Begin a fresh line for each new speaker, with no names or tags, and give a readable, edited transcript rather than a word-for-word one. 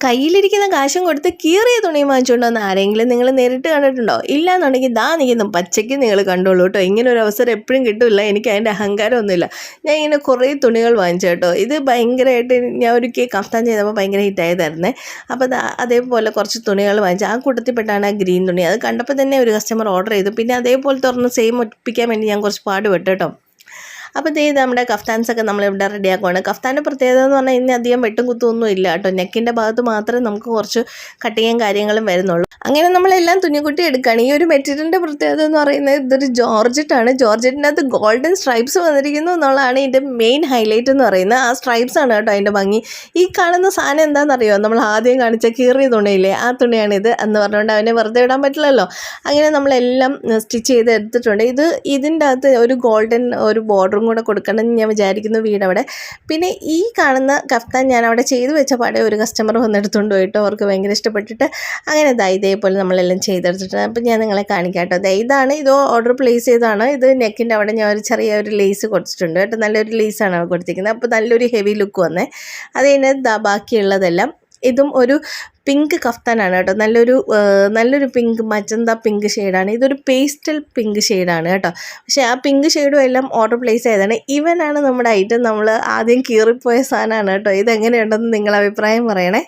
കയ്യിലിരിക്കുന്ന കാശും കൊടുത്ത് കീറിയ തുണിയും വാങ്ങിച്ചുകൊണ്ട് വന്ന ആരെങ്കിലും നിങ്ങൾ നേരിട്ട് കണ്ടിട്ടുണ്ടോ? ഇല്ലാന്നുണ്ടെങ്കിൽ ദാ നിൽക്കുന്നു പച്ചയ്ക്ക് നിങ്ങൾ കണ്ടോളൂ കേട്ടോ. ഇങ്ങനെ ഒരു അവസരം എപ്പോഴും കിട്ടില്ല. എനിക്ക് അതിൻ്റെ അഹങ്കാരമൊന്നുമില്ല. ഞാൻ ഇങ്ങനെ കുറേ തുണികൾ വാങ്ങിച്ചു കേട്ടോ. ഇത് ഭയങ്കരമായിട്ട് ഞാൻ ഒരു കഫ്താൻ ചെയ്തപ്പോൾ ഭയങ്കര ഹിറ്റായതായിരുന്നേ. അപ്പോൾ അതേപോലെ കുറച്ച് തുണികൾ വാങ്ങിച്ചു. ആ കൂട്ടത്തിൽപ്പെട്ടാണ് ആ ഗ്രീൻ തുണി. അത് കണ്ടപ്പോൾ തന്നെ ഒരു കസ്റ്റമർ ഓർഡർ ചെയ്തു. പിന്നെ അതേപോലെ തുറന്ന് സെയിം ഒപ്പിക്കാൻ വേണ്ടി ഞാൻ കുറച്ച് പാടുപെട്ടു കേട്ടോ. അപ്പോൾ ഇത് നമ്മുടെ കഫ്താൻസൊക്കെ നമ്മളിവിടെ റെഡിയാക്കുവാണ്. കഫ്താൻ്റെ പ്രത്യേകത എന്ന് പറഞ്ഞാൽ ഇനി അധികം വെട്ടും കുത്തൊന്നും ഇല്ല കേട്ടോ. നെക്കിൻ്റെ ഭാഗത്ത് മാത്രമേ നമുക്ക് കുറച്ച് കട്ടിങ്ങും കാര്യങ്ങളും വരുന്നുള്ളൂ. അങ്ങനെ നമ്മളെല്ലാം തുന്നിക്കുട്ടി എടുക്കുകയാണ്. ഈ ഒരു മെറ്റീരിയലിൻ്റെ പ്രത്യേകത എന്ന് പറയുന്നത് ഇതൊരു ജോർജറ്റാണ്. ജോർജറ്റിനകത്ത് ഗോൾഡൻ സ്ട്രൈപ്സ് വന്നിരിക്കുന്നു എന്നുള്ളതാണ് ഇതിൻ്റെ മെയിൻ ഹൈലൈറ്റ് എന്ന് പറയുന്നത്. ആ സ്ട്രൈപ്സ് ആണ് കേട്ടോ അതിൻ്റെ ഭംഗി. ഈ കാണുന്ന സാധനം എന്താണെന്നറിയോ? നമ്മൾ ആദ്യം കാണിച്ച കീറിയ തുണിയില്ലേ, ആ തുണിയാണിത് എന്ന് പറഞ്ഞുകൊണ്ട് അവനെ വെറുതെ ഇടാൻ പറ്റില്ലല്ലോ. അങ്ങനെ നമ്മളെല്ലാം സ്റ്റിച്ച് ചെയ്ത് എടുത്തിട്ടുണ്ട്. ഇതിൻ്റെ അകത്ത് ഒരു ഗോൾഡൻ ഒരു ബോർഡർ കൂടെ കൊടുക്കണമെന്ന് ഞാൻ വിചാരിക്കുന്നു വീടവിടെ. പിന്നെ ഈ കാണുന്ന കഫ്താൻ ഞാൻ അവിടെ ചെയ്തു വെച്ച പാടെ ഒരു കസ്റ്റമർ വന്നെടുത്തുകൊണ്ട് പോയിട്ട് അവർക്ക് ഭയങ്കര ഇഷ്ടപ്പെട്ടിട്ട് അങ്ങനെ ഇതേപോലെ നമ്മളെല്ലാം ചെയ്തെടുത്തിട്ടുണ്ട്. അപ്പം ഞാൻ നിങ്ങളെ കാണിക്കാം കേട്ടോ. ഇതാണ് ഇത് ഓർഡർ പ്ലേസ് ചെയ്തതാണ്. ഇത് നെക്കിൻ്റെ അവിടെ ഞാൻ ഒരു ചെറിയ ഒരു ലേസ് കൊടുത്തിട്ടുണ്ട് കേട്ടോ. നല്ലൊരു ലേസാണ് കൊടുത്തിരിക്കുന്നത്. അപ്പോൾ നല്ലൊരു ഹെവി ലുക്ക് വന്നേ. അത് കഴിഞ്ഞ് ബാക്കിയുള്ളതെല്ലാം ഇതും ഒരു പിങ്ക് കഫ്താനാണ് കേട്ടോ. നല്ലൊരു പിങ്ക് മജന്ത പിങ്ക് ഷെയ്ഡാണ്. ഇതൊരു പേസ്റ്റൽ പിങ്ക് ഷെയ്ഡാണ് കേട്ടോ. പക്ഷേ ആ പിങ്ക് ഷെയ്ഡും എല്ലാം ഓർഡർ പ്ലേസ് ചെയ്തതാണ്. ഇവനാണ് നമ്മുടെ ഐറ്റം. നമ്മൾ ആദ്യം കീറിപ്പോയ സാധനമാണ് കേട്ടോ. ഇതെങ്ങനെയുണ്ടെന്ന് നിങ്ങൾ അഭിപ്രായം പറയണേ.